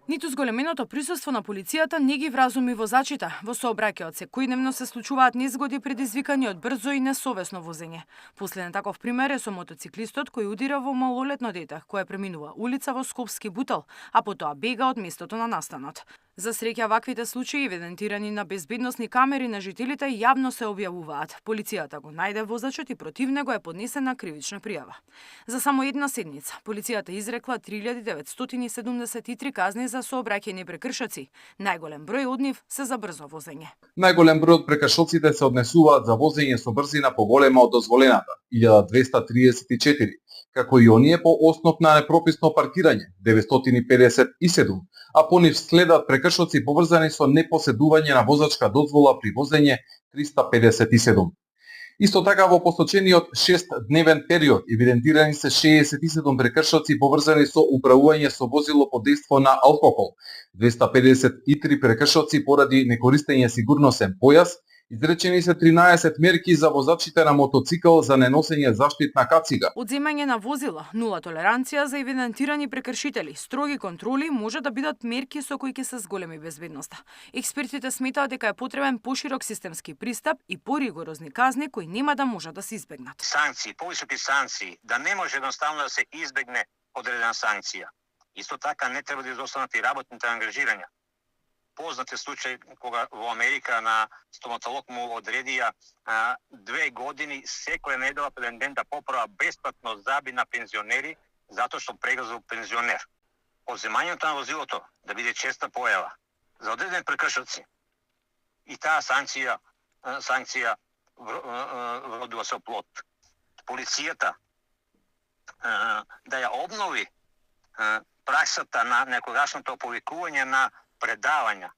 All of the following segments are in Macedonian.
Ниту зголеменото присуство на полицијата не ги вразуми возачите. Во сообраќајот секојдневно се случуваат незгоди предизвикани од брзо и несовесно возење. Последен таков пример е со мотоциклистот кој удира во малолетно дете кое преминува улица во Скопски Бутел, а потоа бега од местото на настанот. За среќа, ваквите случаи, евидентирани на безбедносни камери на жителите, јавно се објавуваат. Полицијата го најде возачот и против него е поднесена кривична пријава. За само една седница, полицијата изрекла 3973 казни за сообраќајни прекршоци. Најголем број од нив се за брзо возење. Најголем број од прекршоците се однесуваат за возење со брзина поголема од дозволената, 1234, како и оние по основ на непрописно паркирање, 957, а по нив следат прекршоци поврзани со непоседување на возачка дозвола при возење, 357. Исто така во посочениот 6-дневен период евидентирани се 67 прекршоци поврзани со управување со возило под дејство на алкохол, 253 прекршоци поради некористење сигурносен појас, изречени се 13 мерки за возачите на мотоцикл за неносење заштитна кацига. Одземање на возила, нула толеранција за евидентирани прекршители, строги контроли може да бидат мерки со кои ќе се зголеми безбедноста. Експертите сметаат дека е потребен поширок системски пристап и поригорозни казни кои нема да можат да се избегнат. Санкции, повисоки санкции, да не може едноставно да се избегне одредена санкција. Исто така не треба да изостанат и работните ангажирања. Познат е случај кога во Америка на стоматолог му одредија 2 години секоја недела еден ден да поправа бесплатно заби на пензионери затоа што прегазил пензионер. Одземањето на возилото да биде честа појава за одредени прекршоци и таа санкција вродува со плод. Полицијата да ја обнови праксата на некогашното повикување на предавања.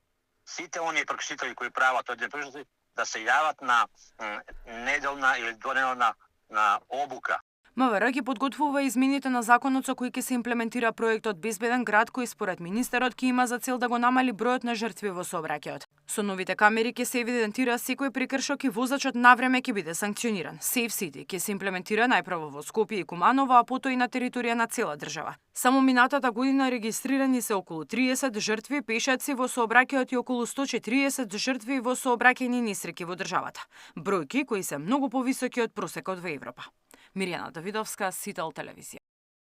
Сите оние прекршители кои прават одредени прекршоци да се јават на неделна или двонеделна на обука. МВР ги подготвува измените на законот со кои ќе се имплементира проектот Безбеден град, кој според министерот ќе има за цел да го намали бројот на жртви во сообраќајот. Со новите камери ќе се евидентира секој прекршок и возачот навреме ќе биде санкциониран. Safe City ќе се имплементира најпрво во Скопје и Куманово, а потоа и на територија на цела држава. Само минатата година регистрирани се околу 30 жртви пешаци во сообраќајот и околу 140 жртви во сообраќајни несреќи во државата. Бројки кои се многу повисоки од просекот во Европа. Мирјана Давидовска, Сител телевизија.